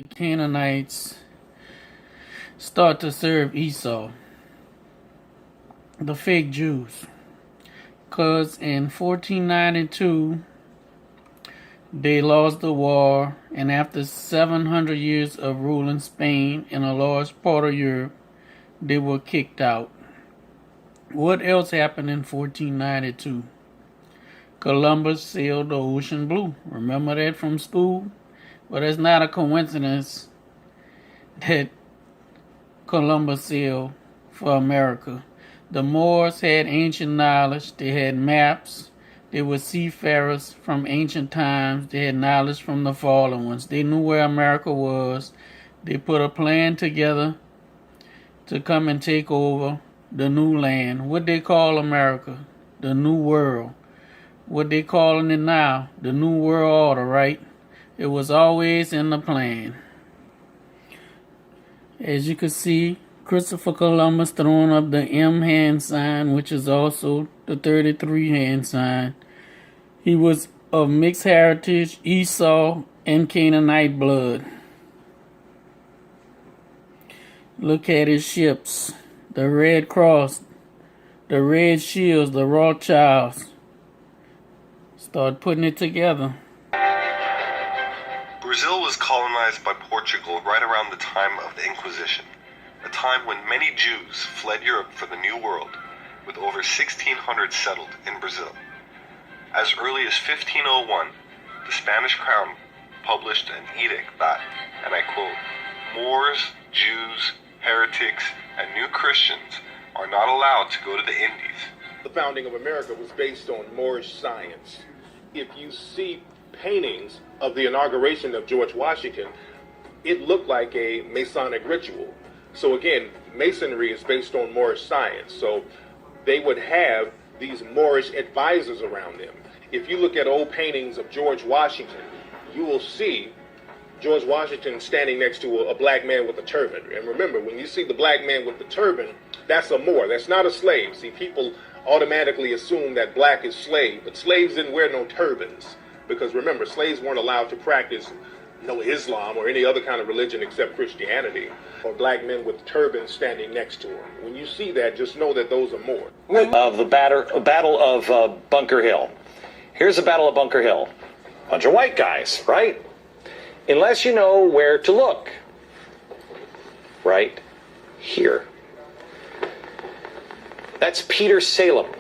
Cannanites start to serve Esau, the fake Jews. Because in 1492, they lost the war, and after 700 years of ruling Spain and a large part of Europe, they were kicked out. What else happened in 1492? Columbus sailed the ocean blue. Remember that from school? But it's not a coincidence that Columbus sailed for America. The Moors had ancient knowledge. They had maps. They were seafarers from ancient times. They had knowledge from the fallen ones. They knew where America was. They put a plan together to come and take over the new land. What they call America? The New World. What they calling it now? The New World Order, right? It was always in the plan. As you can see, Christopher Columbus throwing up the M hand sign, which is also the 33 hand sign. He was of mixed heritage, Esau and Canaanite blood. Look at his ships. The Red Cross, the Red Shields, the Rothschilds. Start putting it together. Brazil was colonized by Portugal right around the time of the Inquisition, a time when many Jews fled Europe for the New World, with over 1,600 settled in Brazil. As early as 1501, the Spanish crown published an edict that, and I quote, "Moors, Jews, heretics, and new Christians are not allowed to go to the Indies." The founding of America was based on Moorish science. If you see paintings of the inauguration of George Washington, it looked like a Masonic ritual. So again, Masonry is based on Moorish science. So they would have these Moorish advisors around them. If you look at old paintings of George Washington, you will see George Washington standing next to a black man with a turban. And remember, when you see the black man with the turban, that's a Moor. That's not a slave. See, people automatically assume that black is slave, but slaves didn't wear no turbans. Because remember, slaves weren't allowed to practice Islam or any other kind of religion except Christianity, or black men with turbans standing next to them. When you see that, just know that those are Moors. Of the Battle of Bunker Hill. Here's the Battle of Bunker Hill. Bunch of white guys, right? Unless you know where to look. Right here. That's Peter Salem.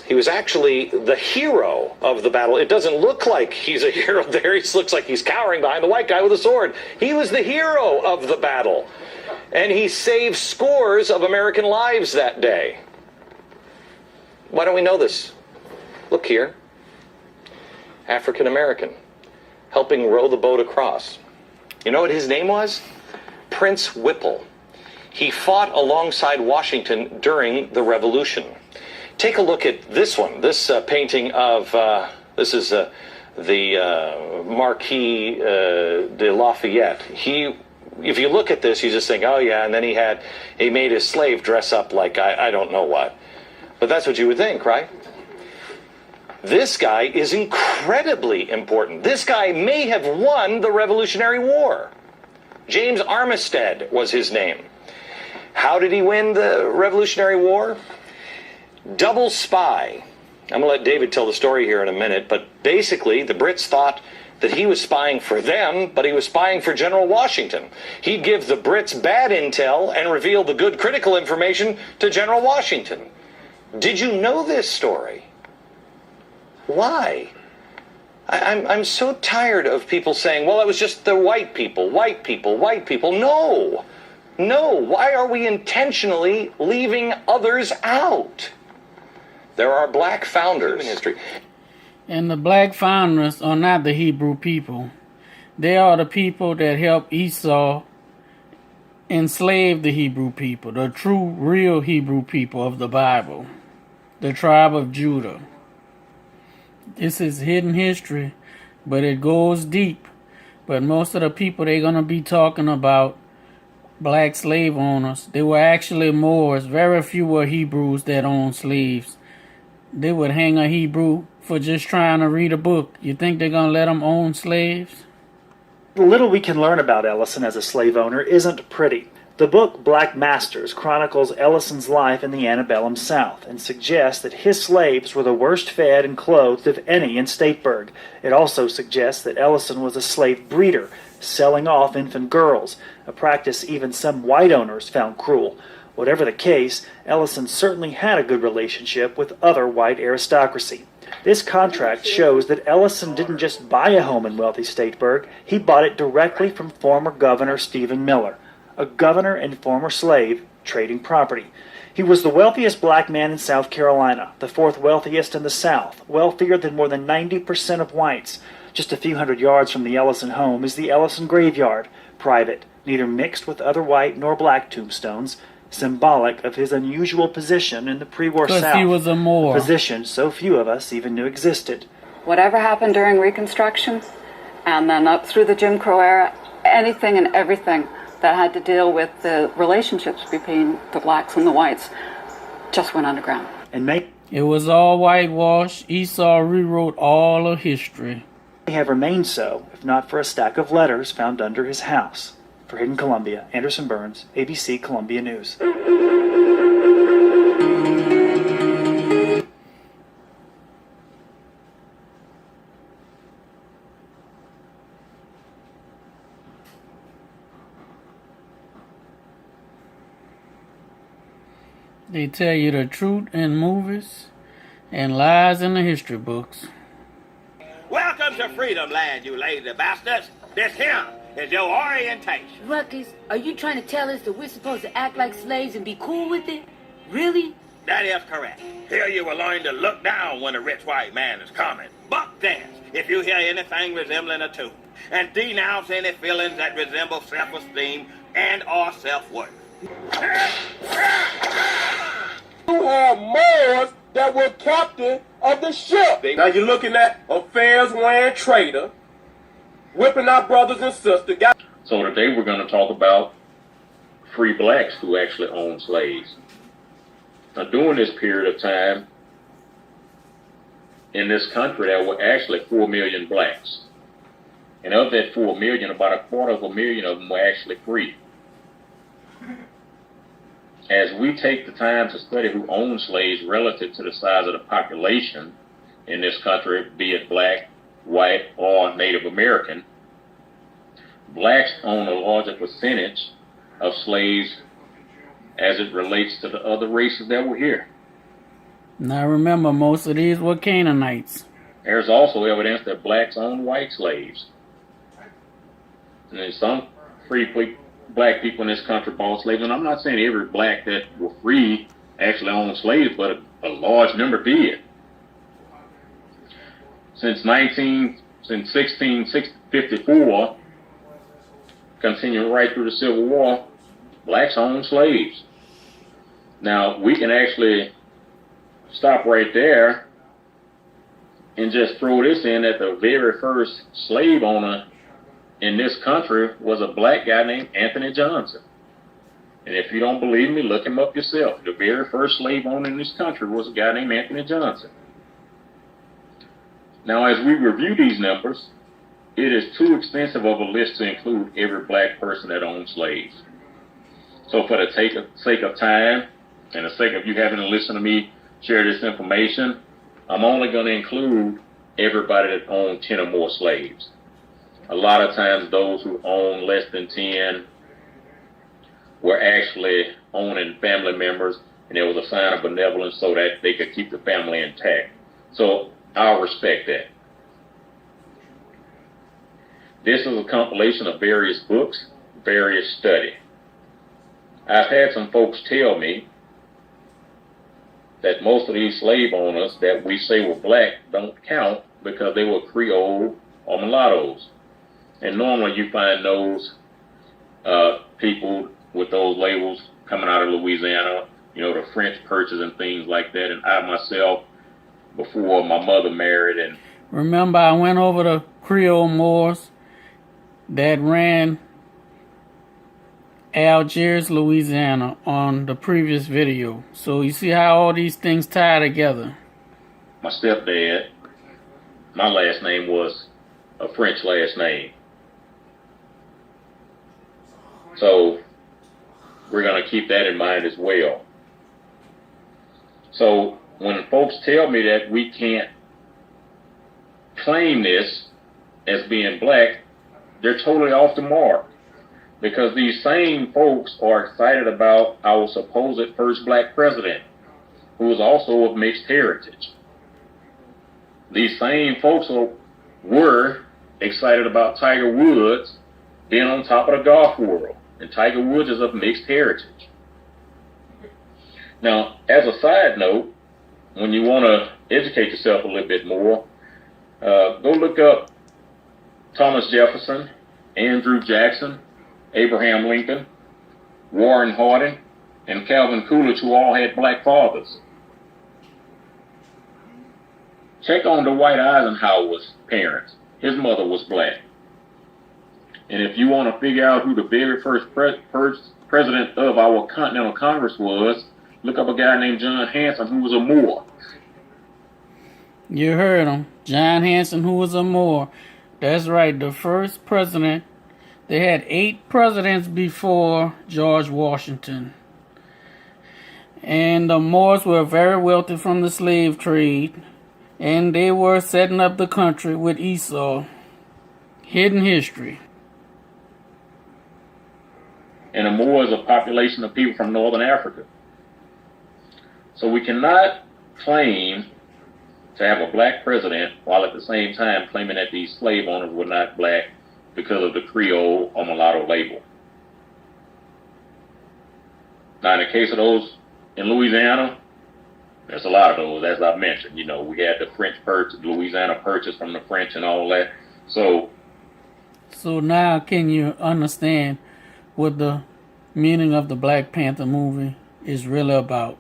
He was actually the hero of the battle. It doesn't look like he's a hero there. He looks like he's cowering behind the white guy with a sword. He was the hero of the battle. And he saved scores of American lives that day. Why don't we know this? Look here. African American. Helping row the boat across. You know what his name was? Prince Whipple. He fought alongside Washington during the Revolution. Take a look at this one. This painting of, this is the Marquis de Lafayette. If you look at this, you just think, oh yeah, and then he made his slave dress up like I don't know what. But that's what you would think, right? This guy is incredibly important. This guy may have won the Revolutionary War. James Armistead was his name. How did he win the Revolutionary War? Double spy. I'm going to let David tell the story here in a minute, but basically the Brits thought that he was spying for them, but he was spying for General Washington. He'd give the Brits bad intel and reveal the good critical information to General Washington. Did you know this story? Why? I'm so tired of people saying, well, it was just the white people, white people, white people. No. Why are we intentionally leaving others out? There are black founders in history. And the black founders are not the Hebrew people. They are the people that helped Esau enslave the Hebrew people, the true, real Hebrew people of the Bible, the tribe of Judah. This is hidden history, but it goes deep. But most of the people they're going to be talking about, black slave owners, they were actually Moors. Very few were Hebrews that owned slaves. They would hang a Hebrew for just trying to read a book. You think they're going to let them own slaves? The little we can learn about Ellison as a slave owner isn't pretty. The book Black Masters chronicles Ellison's life in the antebellum South and suggests that his slaves were the worst fed and clothed of any in Stateburg. It also suggests that Ellison was a slave breeder, selling off infant girls, a practice even some white owners found cruel. Whatever the case, Ellison certainly had a good relationship with other white aristocracy. This contract shows that Ellison didn't just buy a home in wealthy Stateburg, he bought it directly from former Governor Stephen Miller, a governor and former slave trading property. He was the wealthiest black man in South Carolina, the fourth wealthiest in the South, wealthier than more than 90% of whites. Just a few hundred yards from the Ellison home is the Ellison graveyard, private, neither mixed with other white nor black tombstones, symbolic of his unusual position in the pre-war South, he was a Moor. a position so few of us even knew existed. Whatever happened during Reconstruction, and then up through the Jim Crow era, anything and everything that had to deal with the relationships between the blacks and the whites just went underground. And may It was all whitewashed. Esau rewrote all of history. have remained so, if not for a stack of letters found under his house. For Hidden Columbia, Anderson Burns, ABC Columbia News. They tell you the truth in movies and lies in the history books. Welcome to Freedom Land, you lazy bastards. This here is your orientation. Ruckus, are you trying to tell us that we're supposed to act like slaves and be cool with it? Really? That is correct. Here you will learn to look down when a rich white man is coming. Buck dance if you hear anything resembling a tune. And denounce any feelings that resemble self-esteem and or self-worth. You have Moors that were captain of the ship. Now you're looking at affairs-wearing trader, whipping our brothers and sisters. So today we're going to talk about free blacks who actually owned slaves. Now during this period of time, in this country there were actually 4 million blacks. And of that 4 million, about 250,000 of them were actually free. As we take the time to study who owned slaves relative to the size of the population in this country, be it black, white, or Native American, blacks own a larger percentage of slaves as it relates to the other races that were here. Now remember, most of these were Cannanites. There's also evidence that blacks owned white slaves. And then some black people in this country bought slaves, and I'm not saying every black that were free actually owned slaves, but a large number did. Since 1654, continuing right through the Civil War, blacks owned slaves. Now, we can actually stop right there and just throw this in that the very first slave owner in this country was a black guy named Anthony Johnson. And if you don't believe me, look him up yourself. The very first slave owner in this country was a guy named Anthony Johnson. Now, as we review these numbers, it is too extensive of a list to include every black person that owned slaves. So for the sake of time, and the sake of you having to listen to me share this information, I'm only going to include everybody that owned 10 or more slaves. A lot of times those who owned less than 10 were actually owning family members, and there was a sign of benevolence so that they could keep the family intact. So I'll respect that. This is a compilation of various books, various study. I've had some folks tell me that most of these slave owners that we say were black don't count because they were Creole or mulattoes. And normally you find those people with those labels coming out of Louisiana, you know, the French purchase and things like that. And I myself, before my mother married, and remember, I went over the Creole Moors that ran Algiers, Louisiana on the previous video. So you see how all these things tie together. my stepdad, my last name was a French last name. So we're going to keep that in mind as well. So when folks tell me that we can't claim this as being black, they're totally off the mark. Because these same folks are excited about our supposed first black president, who was also of mixed heritage. These same folks were excited about Tiger Woods being on top of the golf world, and Tiger Woods is of mixed heritage. Now, as a side note, when you want to educate yourself a little bit more, go look up Thomas Jefferson, Andrew Jackson, Abraham Lincoln, Warren Harding, and Calvin Coolidge, who all had black fathers. Check on Dwight Eisenhower's parents. His mother was black. And if you want to figure out who the very first president of our Continental Congress was, look up a guy named John Hanson, who was a Moor. You heard him. John Hanson, who was a Moor. That's right, the first president. They had 8 presidents before George Washington. And the Moors were very wealthy from the slave trade. And they were setting up the country with Esau. Hidden history. And a Moor is a population of people from Northern Africa. So we cannot claim to have a black president while at the same time claiming that these slave owners were not black because of the Creole or mulatto label. Now, in the case of those in Louisiana, there's a lot of those, as I mentioned. You know, we had the French purchase, Louisiana purchase from the French and all that. So now can you understand what the meaning of the Black Panther movie is really about?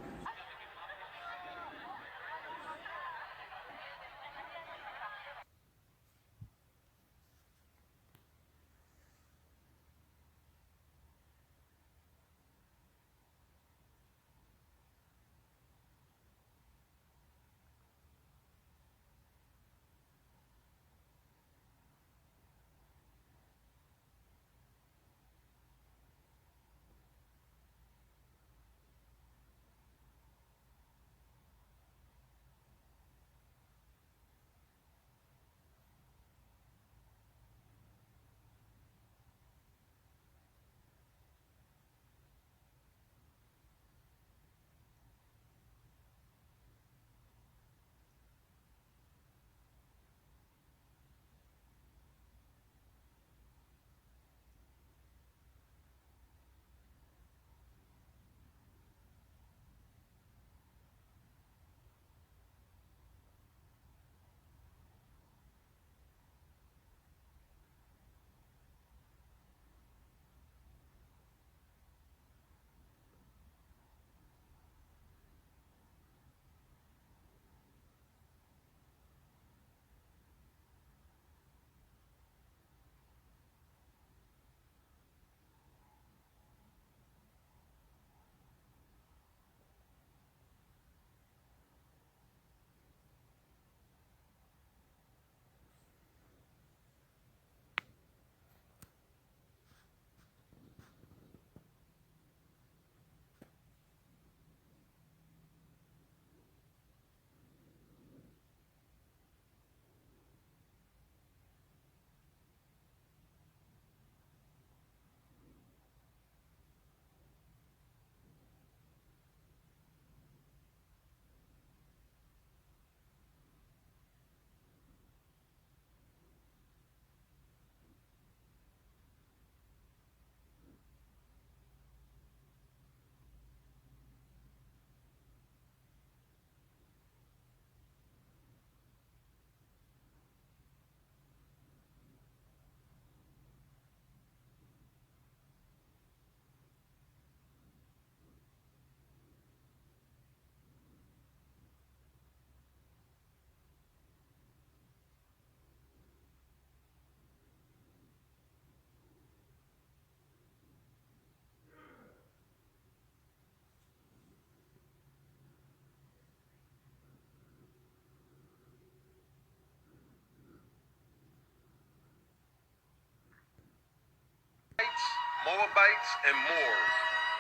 Moabites, and Moors.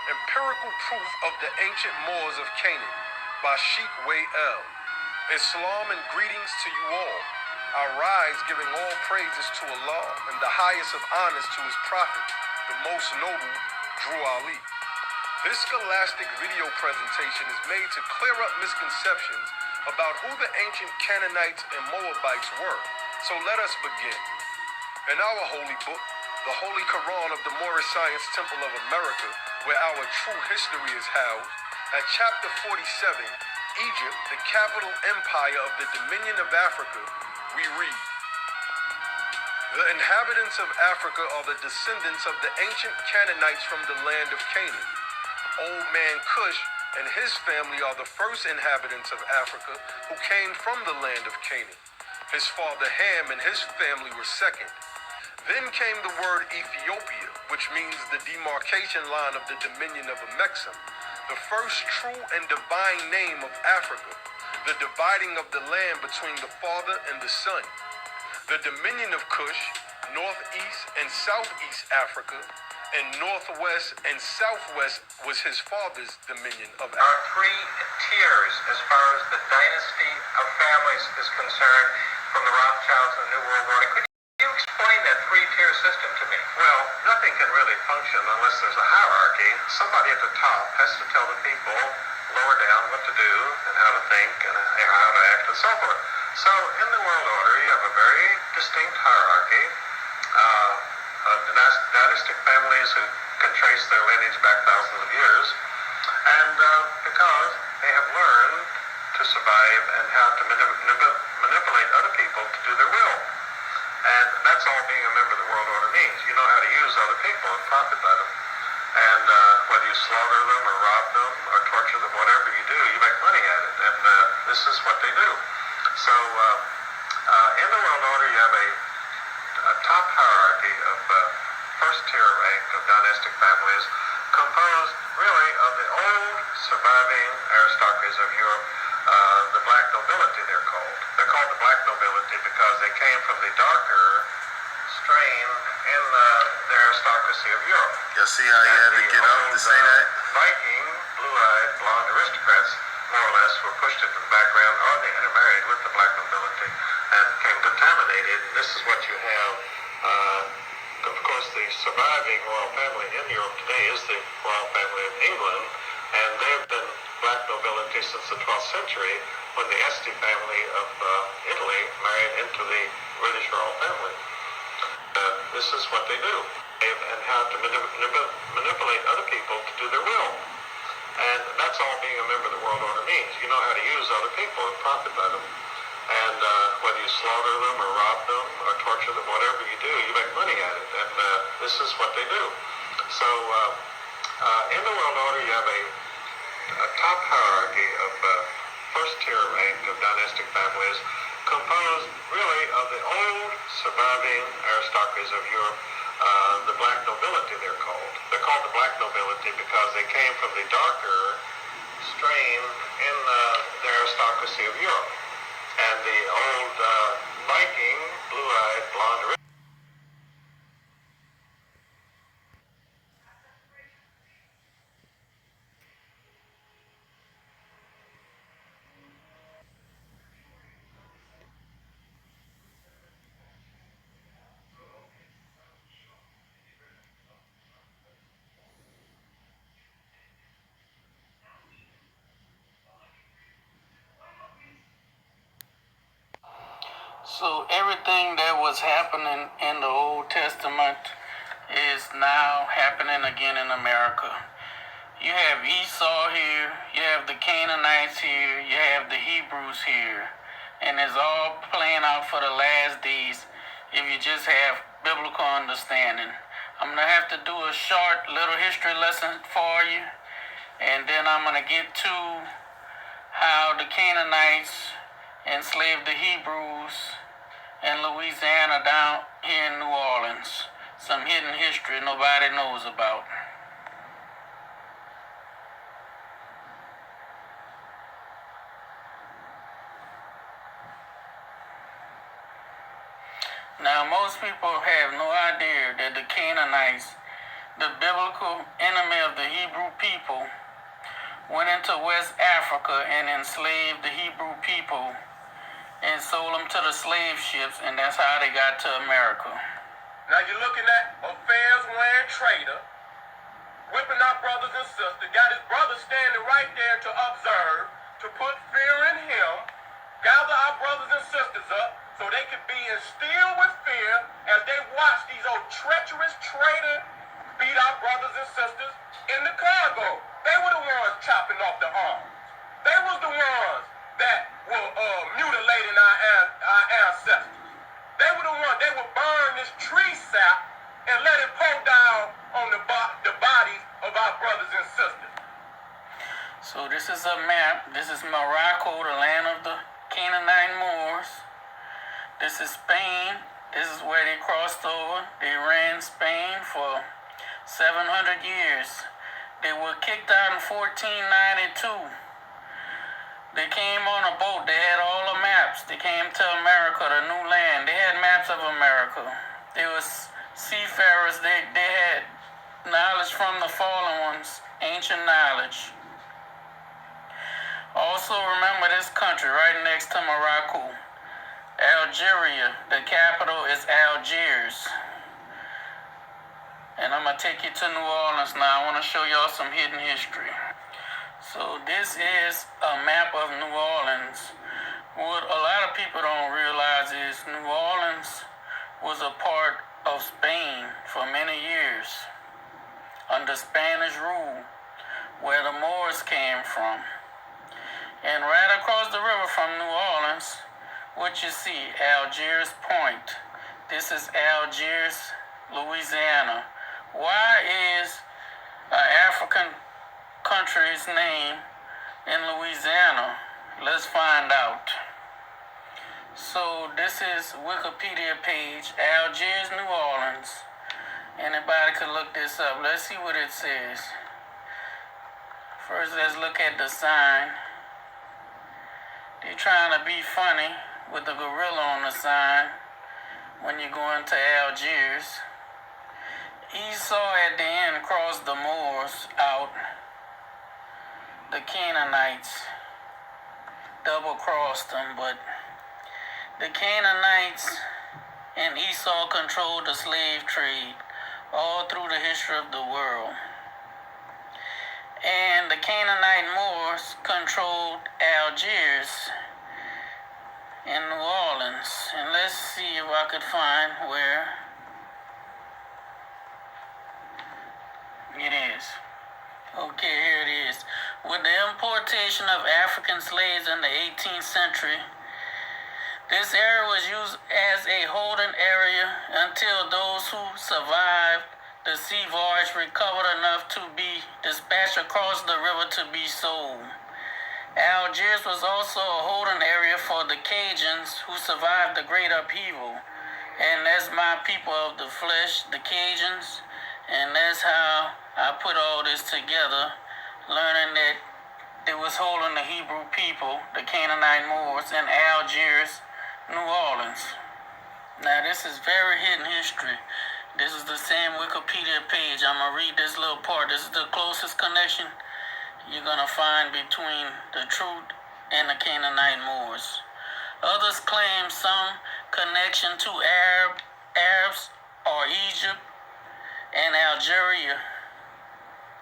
Empirical proof of the ancient Moors of Canaan by Sheikh El. Islam and greetings to you all. I rise giving all praises to Allah and the highest of honors to his prophet, the most noble, Drew Ali. This scholastic video presentation is made to clear up misconceptions about who the ancient Cannanites and Moabites were. So let us begin. In our holy book, the Holy Quran of the Moorish Science Temple of America, where our true history is housed, at chapter 47, Egypt, the capital empire of the Dominion of Africa, we read, "The inhabitants of Africa are the descendants of the ancient Cannanites from the land of Canaan. Old man Cush and his family are the first inhabitants of Africa who came from the land of Canaan. His father Ham and his family were second. Then came the word Ethiopia, which means the demarcation line of the dominion of Amexem, the first true and divine name of Africa, the dividing of the land between the father and the son. The dominion of Cush, northeast and southeast Africa, and northwest and southwest was his father's dominion of Africa." There are three tiers as far as the dynasty of families is concerned from the Rothschilds and the New World Order. Could you explain that three-tier system to me? Well, nothing can really function unless there's a hierarchy. Somebody at the top has to tell the people lower down what to do and how to think and how to act and so forth. So in the world order, you have a very distinct hierarchy. Dynastic families who can trace their lineage back thousands of years. And because they have learned to survive and how to manipulate other people to do their will. And that's all being a member of the world order means. You know how to use other people and profit by them. And whether you slaughter them or rob them or torture them, whatever you do, you make money at it. And this is what they do. So in the world order, you have a top hierarchy of first tier rank of dynastic families composed really of the old surviving aristocracies of Europe, the black nobility they're called. They're called the black nobility because they came from the darker strain in the aristocracy of Europe. You see how you had to get up to say that? Viking, blue-eyed, blonde aristocrats, more or less, were pushed into the background or they intermarried with the black nobility and became contaminated. This is what you have. Of course, the surviving royal family in Europe today is the royal family of England, and they have been black nobility since the 12th century when the Este family of Italy married into the British royal family. This is what they do, and how to manipulate other people to do their will. And that's all being a member of the world order means. You know how to use other people and profit by them. And whether you slaughter them or rob them or torture them, whatever you do, you make money at it. And this is what they do. So in the world order, you have a top hierarchy of first tier rank of dynastic families composed really of the old surviving aristocracies of Europe, the black nobility they're called. They're called the black nobility because they came from the darker strain in the aristocracy of Europe. And the old Viking, blue-eyed, blonde. So everything that was happening in the Old Testament is now happening again in America. You have Esau here, you have the Canaanites here, you have the Hebrews here, and it's all playing out for the last days if you just have biblical understanding. I'm going to have to do a short little history lesson for you, and then I'm going to get to how the Canaanites enslaved the Hebrews in Louisiana down here in New Orleans. Some hidden history nobody knows about. Now, most people have no idea that the Canaanites the biblical enemy of the Hebrew people, went into West Africa and enslaved the Hebrew people and sold them to the slave ships, and that's how they got to America. Now you're looking at affairs-wearing trader, whipping our brothers and sisters, got his brothers standing right there to observe, to put fear in him, gather our brothers and sisters up so they could be instilled with fear as they watch these old treacherous traders beat our brothers and sisters in the cargo. They were the ones chopping off the arms. They was the ones that were mutilating our ancestors. They were the ones, they would burn this tree sap and let it pour down on the bodies of our brothers and sisters. So this is a map. This is Morocco, the land of the Cannanite Moors. This is Spain. This is where they crossed over. They ran Spain for 700 years. They were kicked out in 1492. They came on a boat. They had all the maps. They came to America, the new land. They had maps of America. They was seafarers. They had knowledge from the fallen ones, ancient knowledge. Also remember this country right next to Morocco, Algeria. The capital is Algiers. And I'm going to take you to New Orleans now. I want to show y'all some hidden history. So this is a map of New Orleans. What a lot of people don't realize is New Orleans was a part of Spain for many years under Spanish rule, where the Moors came from. And right across the river from New Orleans, what you see, Algiers Point. This is Algiers, Louisiana. Why is an African country's name in Louisiana? Let's find out. So this is Wikipedia page, Algiers, New Orleans. Anybody could look this up. Let's see what it says. First, let's look at the sign. They're trying to be funny with the gorilla on the sign when you go into Algiers. Esau at the end crossed the Moors out. The Cannanites double-crossed them, but the Cannanites and Esau controlled the slave trade all through the history of the world. And the Cannanite Moors controlled Algiers in New Orleans. And let's see if I could find where it is. Okay, here it is. With the importation of African slaves in the 18th century, this area was used as a holding area until those who survived the sea voyage recovered enough to be dispatched across the river to be sold. Algiers was also a holding area for the Cajuns who survived the Great Upheaval. And that's my people of the flesh, the Cajuns. And that's how I put all this together, learning that they was holding the Hebrew people, the Canaanite Moors, in Algiers, New Orleans. Now this is very hidden history. This is the same Wikipedia page. I'm going to read this little part. This is the closest connection you're going to find between the truth and the Canaanite Moors. Others claim some connection to Arabs or Egypt and Algeria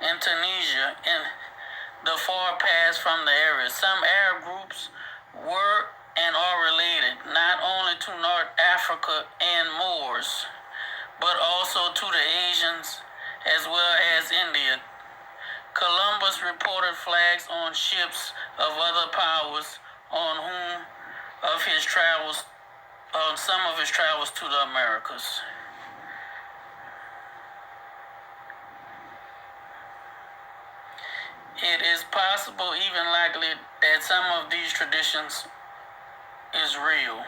and Tunisia in the far past from the area. Some Arab groups were and are related not only to North Africa and Moors, but also to the Asians as well as India. Columbus reported flags on ships of other powers on some of his travels to the Americas. It is possible, even likely, that some of these traditions is real.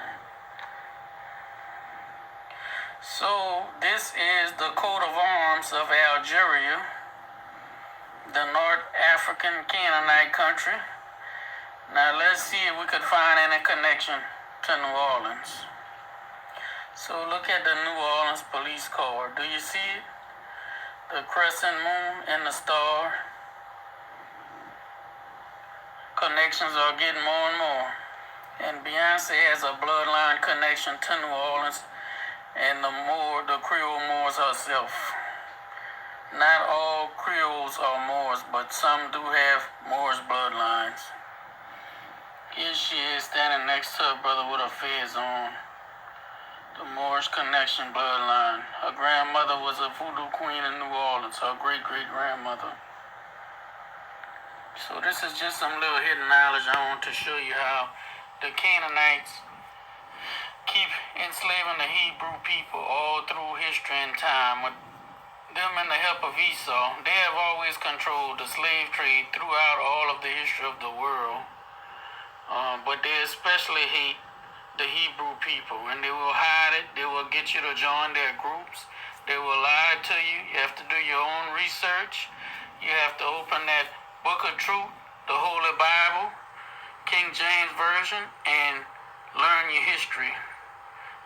So this is the coat of arms of Algeria, the North African Canaanite country. Now let's see if we could find any connection to New Orleans. So look at the New Orleans police car. Do you see it? the crescent moon and the star. Connections are getting more and more. And Beyonce has a bloodline connection to New Orleans and the Creole Moors herself. Not all Creoles are Moors, but some do have Moorish bloodlines. Here she is standing next to her brother with her fez on. The Moorish connection bloodline. Her grandmother was a voodoo queen in New Orleans, her great-great-grandmother. So this is just some little hidden knowledge I want to show you how the Cannanites keep enslaving the Hebrew people all through history and time. With them and the help of Esau, they have always controlled the slave trade throughout all of the history of the world. But they especially hate the Hebrew people, and they will hide it. They will get you to join their groups. They will lie to you. You have to do your own research. You have to open that Book of Truth, the Holy Bible, King James Version, and learn your history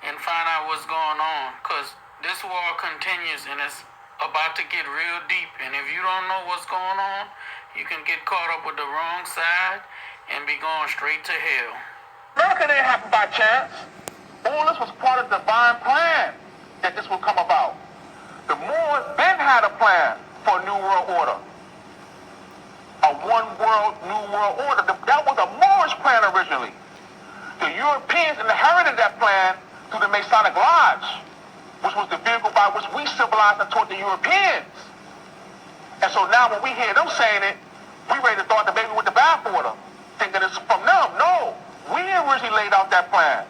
and find out what's going on, because this war continues and it's about to get real deep, and if you don't know what's going on, you can get caught up with the wrong side and be going straight to hell. America didn't happen by chance. All this was part of the divine plan that this would come about. The Moors then had a plan for a new world order. A one world, new world order. That was a Moorish plan originally. The Europeans inherited that plan through the Masonic Lodge, which was the vehicle by which we civilized and taught the Europeans. And so now when we hear them saying it, we ready to throw out the baby with the bathwater, thinking it's from them. No, we originally laid out that plan.